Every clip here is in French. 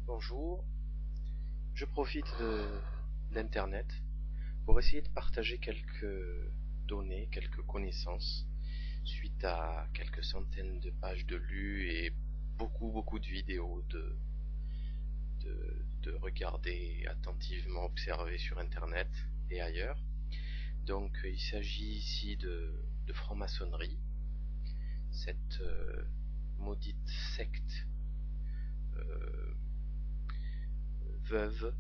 Bonjour, je profite d'Internet pour essayer de partager quelques données, quelques connaissances suite à quelques centaines de pages de lus et beaucoup de vidéos de regarder attentivement, observer sur Internet et ailleurs. Donc il s'agit ici de franc-maçonnerie, cette maudite secte veuve,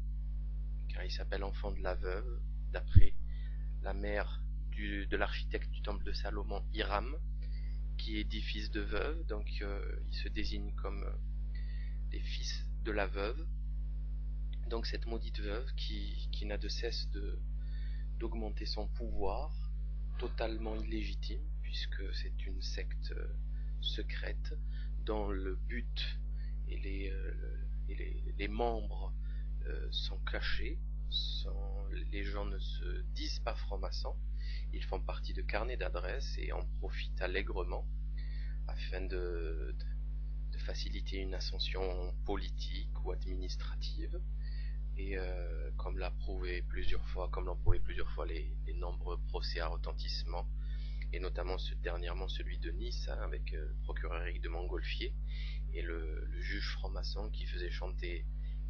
car il s'appelle enfant de la veuve, d'après la mère de l'architecte du temple de Salomon, Hiram, qui est dit fils de veuve, donc il se désigne comme les fils de la veuve. Donc cette maudite veuve qui n'a de cesse d'augmenter son pouvoir, totalement illégitime, puisque c'est une secte secrète dont le but et les membres sont cachés. Les gens ne se disent pas francs-maçons, ils font partie de carnets d'adresses et en profitent allègrement afin de faciliter une ascension politique ou administrative. Et comme l'ont prouvé plusieurs fois les nombreux procès à retentissement, et notamment dernièrement celui de Nice, hein, avec le procureur Éric de Montgolfier et le juge franc-maçon qui faisait chanter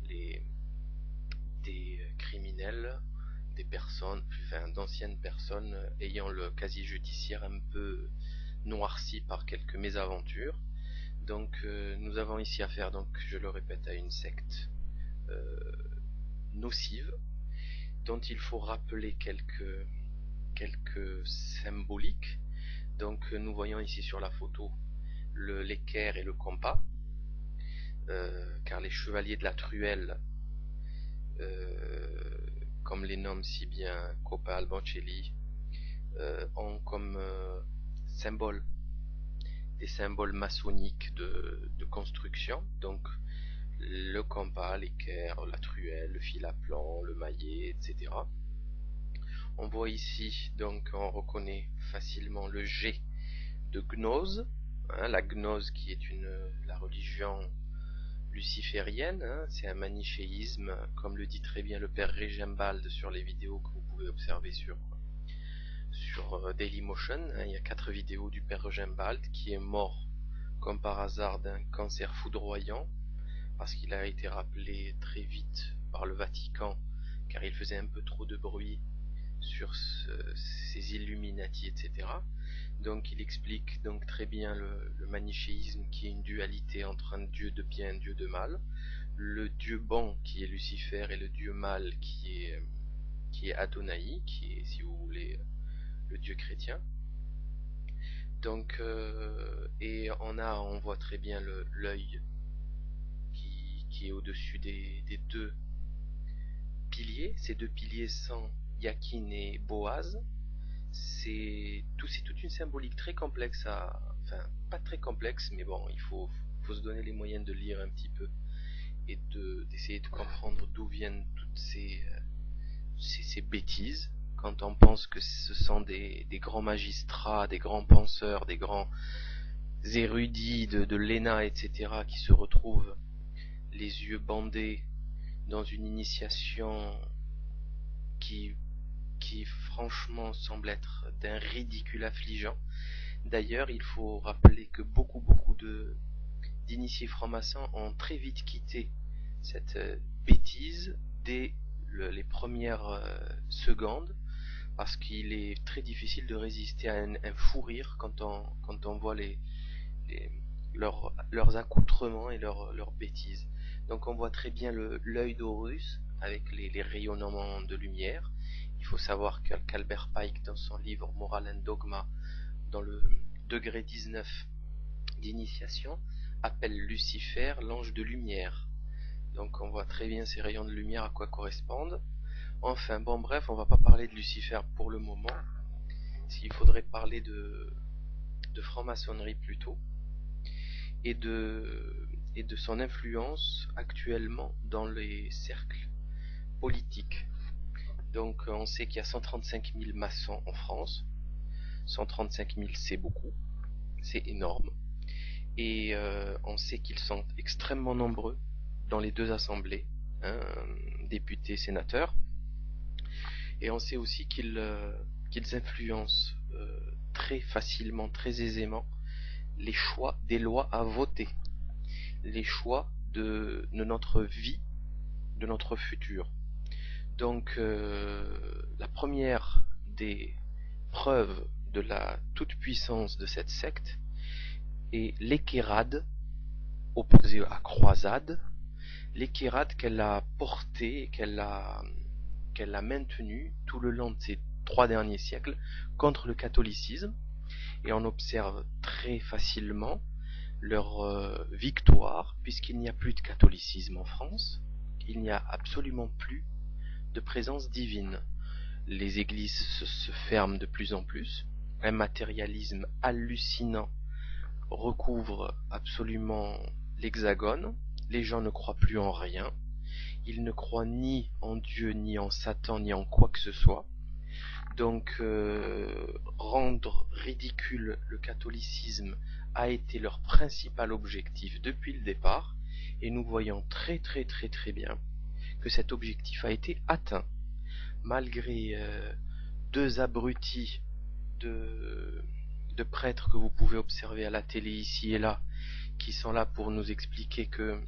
des criminels, des personnes, enfin d'anciennes personnes ayant le casier judiciaire un peu noirci par quelques mésaventures. Donc nous avons ici affaire, donc je le répète, à une secte nocive dont il faut rappeler quelques symboliques. Donc nous voyons ici sur la photo l'équerre et le compas, car les chevaliers de la truelle, comme les nomme si bien Coppa Albancelli, ont comme symbole des symboles maçonniques de construction. Donc le compas, l'équerre, la truelle, le fil à plomb, le maillet, etc. On voit ici, donc on reconnaît facilement le G de gnose, hein, la gnose qui est la religion luciférienne, hein, c'est un manichéisme, comme le dit très bien le père Régimbald sur les vidéos que vous pouvez observer sur Dailymotion. Hein, il y a 4 vidéos du père Régimbald qui est mort comme par hasard d'un cancer foudroyant, parce qu'il a été rappelé très vite par le Vatican, car il faisait un peu trop de bruit sur ces Illuminati, etc. Donc il explique donc très bien le manichéisme, qui est une dualité entre un dieu de bien et un dieu de mal, le dieu bon qui est Lucifer et le dieu mal qui est Adonai, qui est, si vous voulez, le dieu chrétien. Donc et on voit très bien l'œil qui est au-dessus des deux piliers. Ces deux piliers sont Yakin et Boaz. C'est toute une symbolique très complexe enfin pas très complexe, mais bon, il faut se donner les moyens de lire un petit peu et d'essayer de comprendre d'où viennent toutes ces bêtises, quand on pense que ce sont des grands magistrats, des grands penseurs, des grands érudits de l'ENA, etc., qui se retrouvent les yeux bandés dans une initiation qui franchement semble être d'un ridicule affligeant. D'ailleurs, il faut rappeler que beaucoup d'initiés francs-maçons ont très vite quitté cette bêtise dès les premières secondes, parce qu'il est très difficile de résister à un fou rire quand on voit leurs accoutrements et leurs bêtises. Donc on voit très bien l'œil d'Horus avec les rayonnements de lumière. Il faut savoir qu'Albert Pike, dans son livre Moral and Dogma, dans le degré 19 d'initiation, appelle Lucifer l'ange de lumière. Donc on voit très bien ces rayons de lumière à quoi correspondent. Enfin bon, bref, on va pas parler de Lucifer pour le moment. S'il faudrait parler de franc-maçonnerie plutôt, et de son influence actuellement dans les cercles politiques. Donc on sait qu'il y a 135 000 maçons en France. 135 000, c'est beaucoup, c'est énorme. Et on sait qu'ils sont extrêmement nombreux dans les deux assemblées, hein, députés, sénateurs. Et on sait aussi qu'ils influencent très facilement, très aisément les choix des lois à voter, les choix de notre vie, de notre futur. Donc la première des preuves de la toute-puissance de cette secte est l'équérade, opposée à croisade, l'équérade qu'elle a portée, qu'elle a maintenue tout le long de ces 3 derniers siècles contre le catholicisme, et on observe très facilement leur victoire, puisqu'il n'y a plus de catholicisme en France, il n'y a absolument plus de présence divine. Les églises se ferment de plus en plus, un matérialisme hallucinant recouvre absolument l'Hexagone, les gens ne croient plus en rien, ils ne croient ni en Dieu, ni en Satan, ni en quoi que ce soit. Donc rendre ridicule le catholicisme a été leur principal objectif depuis le départ, et nous voyons très bien que cet objectif a été atteint, malgré 2 abrutis de prêtres que vous pouvez observer à la télé ici et là, qui sont là pour nous expliquer que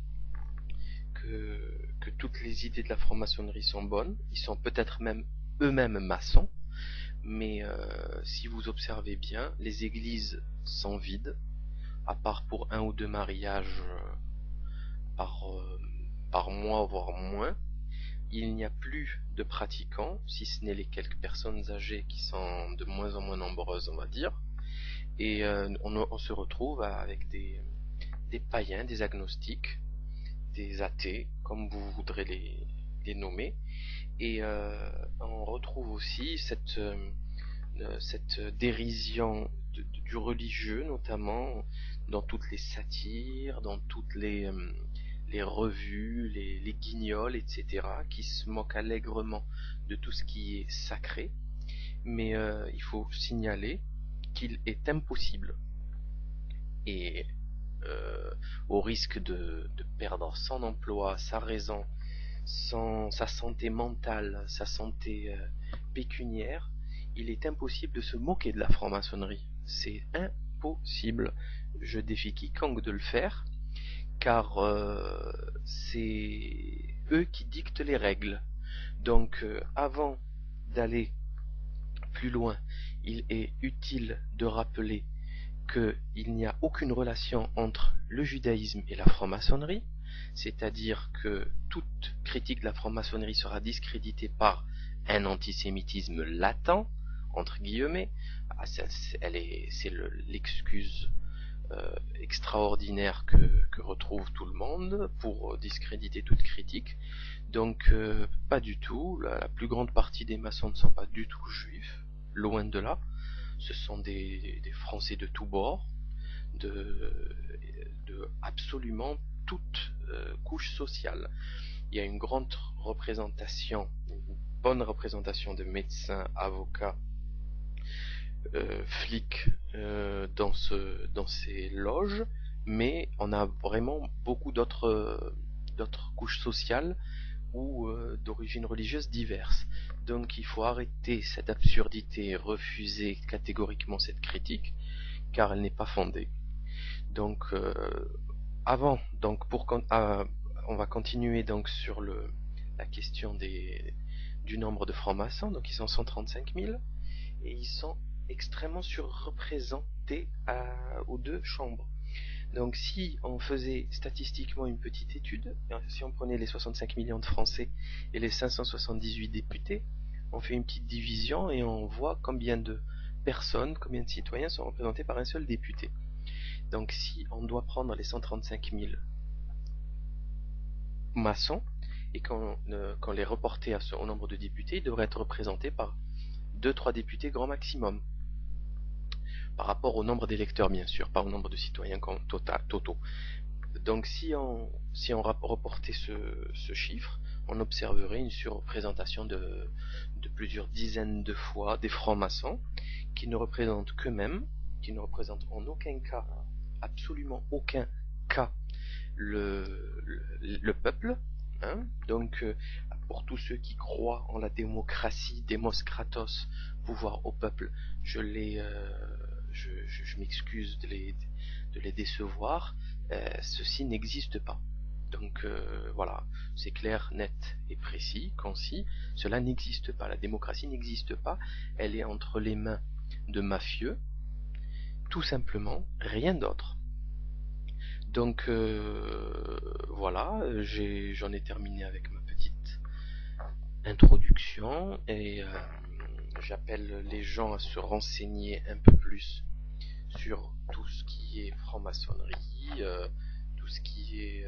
toutes les idées de la franc-maçonnerie sont bonnes. Ils sont peut-être même eux-mêmes maçons, mais si vous observez bien, les églises sont vides, à part pour 1 ou 2 mariages par mois, voire moins. Il n'y a plus de pratiquants, si ce n'est les quelques personnes âgées qui sont de moins en moins nombreuses, on va dire. Et on se retrouve avec des païens, des agnostiques, des athées, comme vous voudrez les nommer. Et on retrouve aussi cette dérision du religieux, notamment dans toutes les satires, dans toutes les revues, les guignols, etc., qui se moquent allègrement de tout ce qui est sacré. Mais il faut signaler qu'il est impossible, et au risque de perdre son emploi, sa raison, sa santé mentale, sa santé pécuniaire, il est impossible de se moquer de la franc-maçonnerie. C'est impossible. Je défie quiconque de le faire, car c'est eux qui dictent les règles. Donc avant d'aller plus loin, il est utile de rappeler qu'il n'y a aucune relation entre le judaïsme et la franc-maçonnerie, c'est-à-dire que toute critique de la franc-maçonnerie sera discréditée par un antisémitisme latent, entre guillemets. C'est l'excuse extraordinaire que retrouve tout le monde pour discréditer toute critique. Donc pas du tout, la plus grande partie des maçons ne sont pas du tout juifs, loin de là. Ce sont des Français de tous bords, de absolument toute couche sociale. Il y a une grande représentation, une bonne représentation de médecins, avocats, flics dans ces loges, mais on a vraiment beaucoup d'autres couches sociales ou d'origine religieuse diverses. Donc il faut arrêter cette absurdité et refuser catégoriquement cette critique, car elle n'est pas fondée. Donc on va continuer donc sur la question du nombre de francs-maçons. Donc ils sont 135 000, et ils sont extrêmement surreprésentés aux 2 chambres. Donc si on faisait statistiquement une petite étude, si on prenait les 65 millions de Français et les 578 députés, on fait une petite division et on voit combien de personnes, combien de citoyens sont représentés par un seul député. Donc si on doit prendre les 135 000 maçons et qu'on les reportait au nombre de députés, ils devraient être représentés par 2-3 députés grand maximum, par rapport au nombre d'électeurs bien sûr, pas au nombre de citoyens totaux. Donc si on reportait ce chiffre, on observerait une surreprésentation de plusieurs dizaines de fois des francs-maçons, qui ne représentent qu'eux-mêmes, qui ne représentent en aucun cas, absolument aucun cas, le peuple, hein. Donc pour tous ceux qui croient en la démocratie, Demos Kratos, pouvoir au peuple, je m'excuse de les décevoir, ceci n'existe pas. Donc voilà, c'est clair, net et précis, concis, cela n'existe pas, la démocratie n'existe pas, elle est entre les mains de mafieux, tout simplement, rien d'autre. Donc voilà, j'en ai terminé avec ma petite introduction et j'appelle les gens à se renseigner un peu plus sur tout ce qui est franc-maçonnerie, tout ce qui est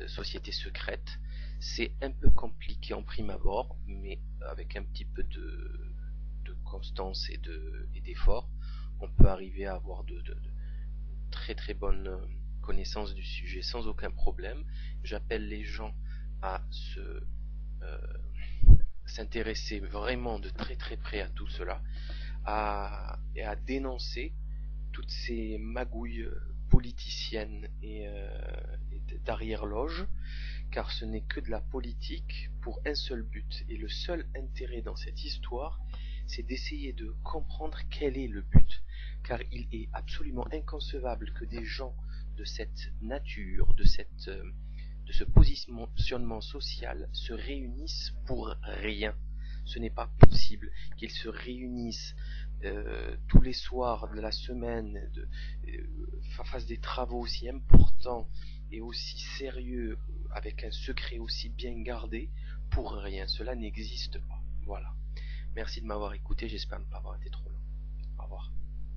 société secrète. C'est un peu compliqué en prime abord, mais avec un petit peu de constance et d'effort, on peut arriver à avoir de très très bonnes connaissances du sujet sans aucun problème. J'appelle les gens à s'intéresser vraiment de très très près à tout cela, et à dénoncer toutes ces magouilles politiciennes et d'arrière-loge, car ce n'est que de la politique pour un seul but. Et le seul intérêt dans cette histoire, c'est d'essayer de comprendre quel est le but. Car il est absolument inconcevable que des gens de cette nature, de ce positionnement social se réunissent pour rien. Ce n'est pas possible qu'ils se réunissent tous les soirs de la semaine, fassent des travaux aussi importants et aussi sérieux, avec un secret aussi bien gardé, pour rien. Cela n'existe pas. Voilà. Merci de m'avoir écouté, j'espère ne pas avoir été trop long. Au revoir.